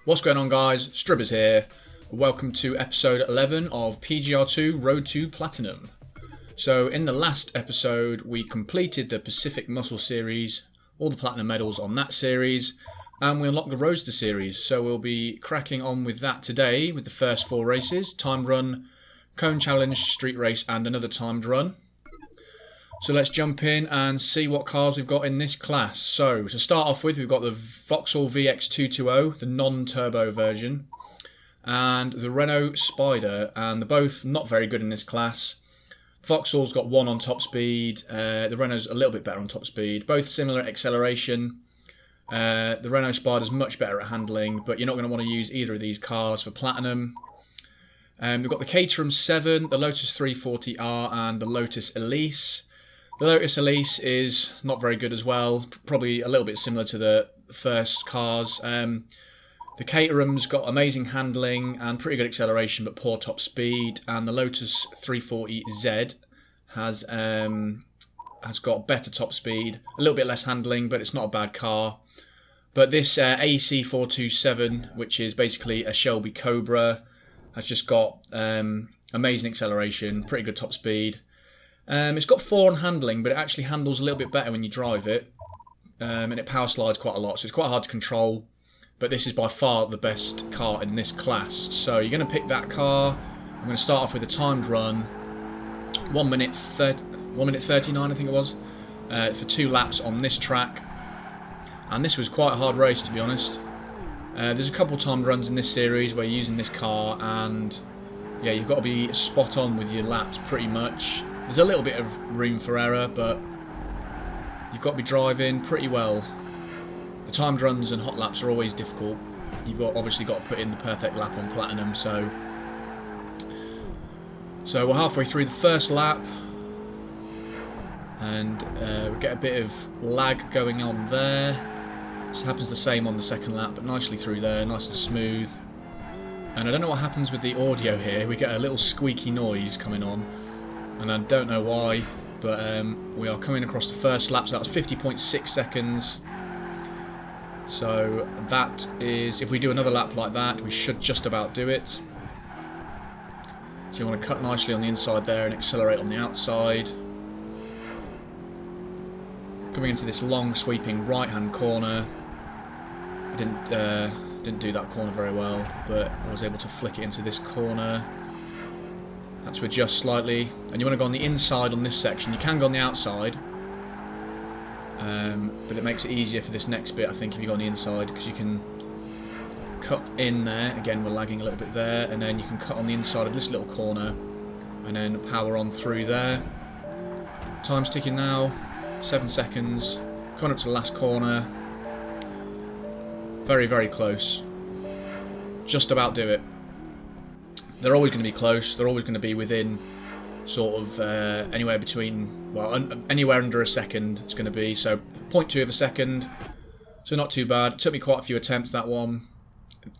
What's going on, guys? Stribbers here. Welcome to episode 11 of PGR2 Road to Platinum. So in the last episode we completed the Pacific Muscle series, all the platinum medals on that series, and we unlocked the Roadster series. So we'll be cracking on with that today with the first 4 races: timed run, cone challenge, street race and another timed run. So let's jump in and see what cars we've got in this class. So to start off with, we've got the Vauxhall VX220, the non-turbo version, and the Renault Spider, and they're both not very good in this class. Vauxhall's got 1 on top speed, the Renault's a little bit better on top speed, both similar acceleration. The Renault Spider's much better at handling, but you're not going to want to use either of these cars for platinum. We've got the Caterham 7, the Lotus 340R and the Lotus Elise. The Lotus Elise is not very good as well, probably a little bit similar to the first cars. The Caterham's got amazing handling and pretty good acceleration but poor top speed, and the Lotus 340Z has got better top speed, a little bit less handling, but it's not a bad car. But this AC427, which is basically a Shelby Cobra, has just got amazing acceleration, pretty good top speed. It's got 4 on handling, but it actually handles a little bit better when you drive it, and it power slides quite a lot, so it's quite hard to control. But this is by far the best car in this class, so you're going to pick that car. I'm going to start off with a timed run, 1 minute 39 I think it was, for 2 laps on this track, and this was quite a hard race, to be honest. There's a couple timed runs in this series where you're using this car, and yeah, you've got to be spot on with your laps pretty much. There's a little bit of room for error, but you've got to be driving pretty well. The timed runs and hot laps are always difficult. You've obviously got to put in the perfect lap on platinum. So we're halfway through the first lap, and we get a bit of lag going on there. This happens the same on the second lap, but nicely through there, nice and smooth. And I don't know what happens with the audio here. We get a little squeaky noise coming on, and I don't know why, but we are coming across the first lap, so that was 50.6 seconds. So that is, if we do another lap like that, we should just about do it. So you want to cut nicely on the inside there and accelerate on the outside. Coming into this long sweeping right hand corner. I didn't do that corner very well, but I was able to flick it into this corner. Had to adjust slightly, and you want to go on the inside on this section. You can go on the outside, but it makes it easier for this next bit, I think, if you go on the inside, because you can cut in there. Again, we're lagging a little bit there, and then you can cut on the inside of this little corner and then power on through there. Time's ticking now, 7 seconds. Coming up to the last corner. Very, very close. Just about do it. They're always going to be close. They're always going to be within sort of anywhere between, well, anywhere under a second it's going to be. So 0.2 of a second. So not too bad. It took me quite a few attempts, that one.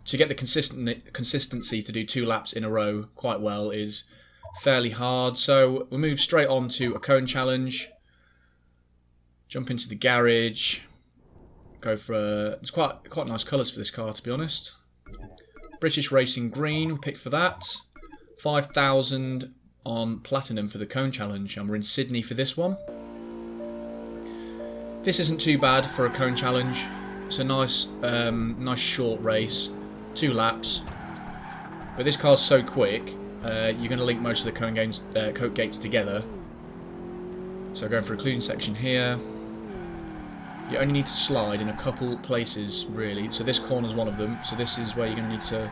To get the consistency to do 2 laps in a row quite well is fairly hard. So we'll move straight on to a cone challenge. Jump into the garage. Go for it's quite nice colours for this car, to be honest. British Racing Green, we picked for that. 5,000 on platinum for the cone challenge, and we're in Sydney for this one. This isn't too bad for a cone challenge. It's a nice short race, 2 laps. But this car's so quick, you're going to link most of the cone gates together. So going for a clean section here. You only need to slide in a couple places, really. So this corner's one of them. So this is where you're going to need to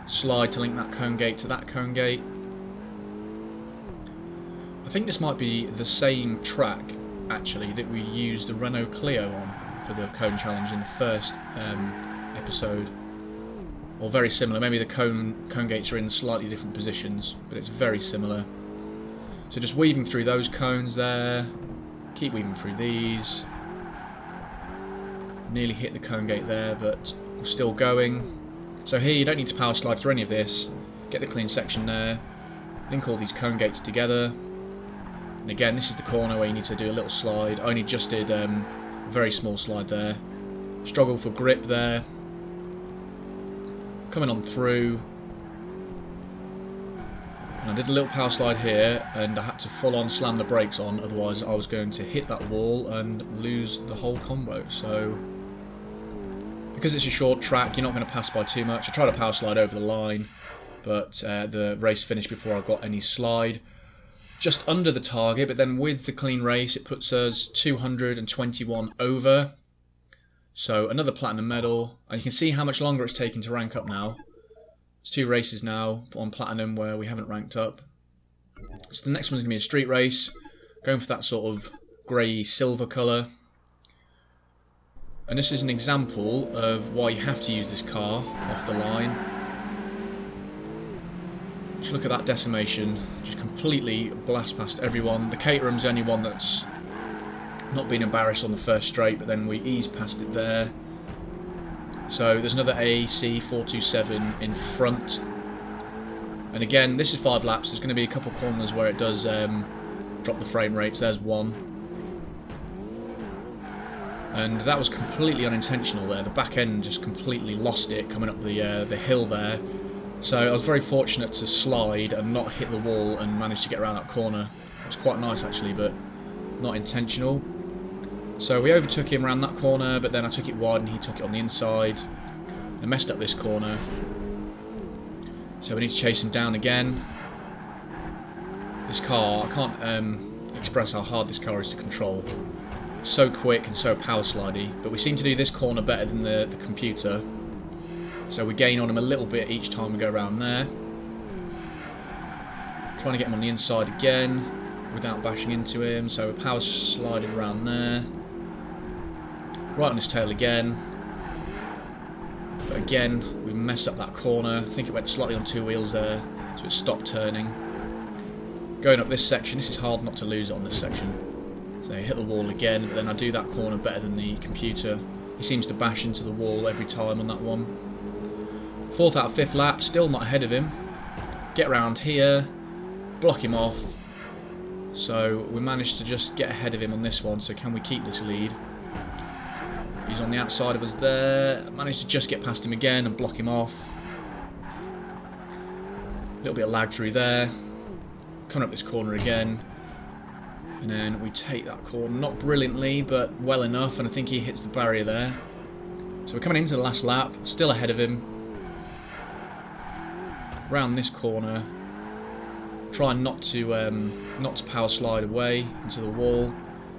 slide to link that cone gate to that cone gate. I think this might be the same track, actually, that we used the Renault Clio on for the cone challenge in the first episode. Or very similar. Maybe the cone gates are in slightly different positions, but it's very similar. So just weaving through those cones there. Keep weaving through these. Nearly hit the cone gate there, but we're still going. So here you don't need to power slide through any of this. Get the clean section there. Link all these cone gates together. And again, this is the corner where you need to do a little slide. I only just did a very small slide there. Struggle for grip there. coming on through. And I did a little power slide here, and I had to full on slam the brakes on, otherwise I was going to hit that wall and lose the whole combo. So, because it's a short track, you're not going to pass by too much. I tried to power slide over the line, but the race finished before I got any slide. Just under the target, but then with the clean race, it puts us 221 over. So another platinum medal, and you can see how much longer it's taken to rank up now. It's 2 races now on platinum where we haven't ranked up. So the next one's going to be a street race, going for that sort of grey silver colour. And this is an example of why you have to use this car off the line. Just look at that decimation, just completely blast past everyone. The Caterham's the only one that's not been embarrassed on the first straight, but then we eased past it there. So there's another AC427 in front. And again, this is 5 laps. There's going to be a couple corners where it does drop the frame rates. There's one. And that was completely unintentional there. The back end just completely lost it coming up the hill there. So I was very fortunate to slide and not hit the wall and manage to get around that corner. It was quite nice actually, but not intentional. So we overtook him around that corner, but then I took it wide and he took it on the inside. I messed up this corner. So we need to chase him down again. This car, I can't express how hard this car is to control. It's so quick and so power slidey, but we seem to do this corner better than the computer. So we gain on him a little bit each time we go around there. Trying to get him on the inside again without bashing into him, so we're power sliding around there. Right on his tail again. But again, we messed up that corner. I think it went slightly on 2 wheels there, so it stopped turning. Going up this section, this is hard not to lose it on this section. So I hit the wall again, but then I do that corner better than the computer. He seems to bash into the wall every time on that one. 4th out of 5th lap, still not ahead of him. Get around here, block him off. So we managed to just get ahead of him on this one, so can we keep this lead? He's on the outside of us there. Managed to just get past him again and block him off. A little bit of lag through there. Coming up this corner again. And then we take that corner, not brilliantly, but well enough, and I think he hits the barrier there. So we're coming into the last lap, still ahead of him. Round this corner. Trying not to power slide away into the wall.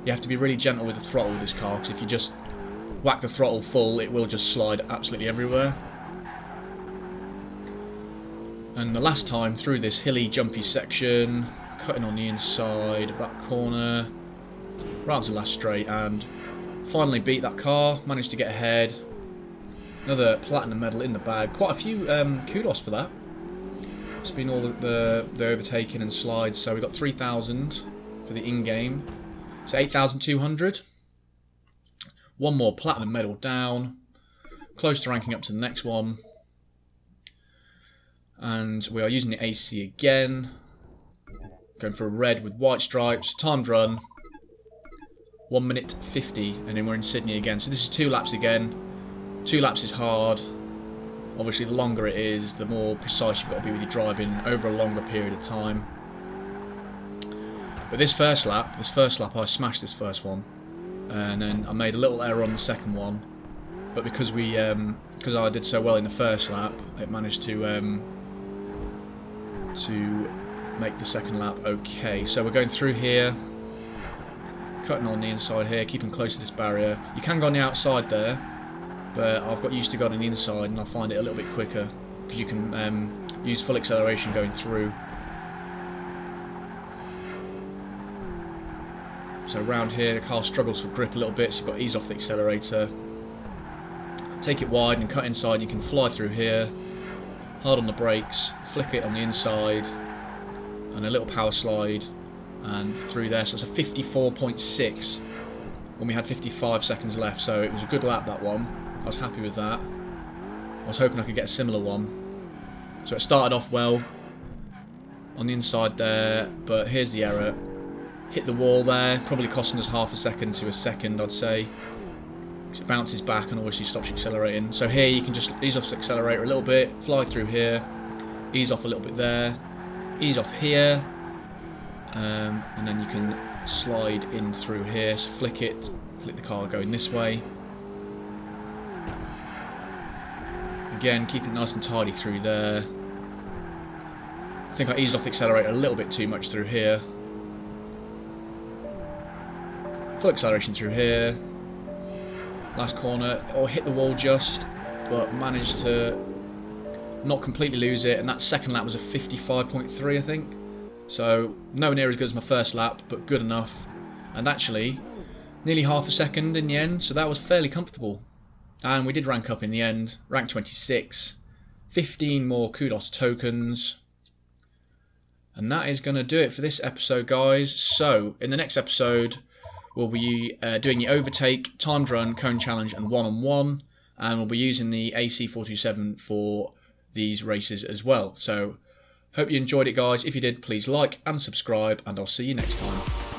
You have to be really gentle with the throttle with this car, because if you just whack the throttle full, it will just slide absolutely everywhere. And the last time through this hilly, jumpy section, cutting on the inside of that corner, right to the last straight, and finally beat that car, managed to get ahead. Another platinum medal in the bag. Quite a few kudos for that. It's been all the overtaking and slides, so we got 3,000 for the in-game. So 8,200. One more platinum medal down. Close to ranking up to the next one. And we are using the AC again. Going for a red with white stripes. Timed run. 1 minute 50, and then we're in Sydney again. So this is 2 laps again. 2 laps is hard. Obviously the longer it is, the more precise you've got to be with your driving over a longer period of time. But this first lap I smashed this first one. And then I made a little error on the second one. But because I did so well in the first lap, it managed to make the second lap okay. So we're going through here, cutting on the inside here, keeping close to this barrier. You can go on the outside there, but I've got used to going on the inside, and I find it a little bit quicker because you can use full acceleration going through. So around here the car struggles for grip a little bit, so you've got to ease off the accelerator. Take it wide and cut inside, you can fly through here. Hard on the brakes, flick it on the inside, and a little power slide, and through there. So it's a 54.6 when we had 55 seconds left, so it was a good lap, that one. I was happy with that. I was hoping I could get a similar one. So it started off well on the inside there, but here's the error. Hit the wall there, probably costing us half a second to a second, I'd say. because it bounces back and obviously stops accelerating. So here you can just ease off the accelerator a little bit, fly through here, ease off a little bit there, ease off here, and then you can slide in through here. So flick it, flick the car going this way. Again, keep it nice and tidy through there. I think I eased off the accelerator a little bit too much through here. Full acceleration through here. Last corner, or hit the wall just, but managed to not completely lose it. And that second lap was a 55.3, I think. So nowhere near as good as my first lap, but good enough. And actually, nearly half a second in the end, so that was fairly comfortable. And we did rank up in the end, rank 26, 15 more Kudos tokens. And that is going to do it for this episode, guys. So, in the next episode, we'll be doing the overtake, timed run, cone challenge, and one-on-one. And we'll be using the AC427 for these races as well. So, hope you enjoyed it, guys. If you did, please like and subscribe, and I'll see you next time.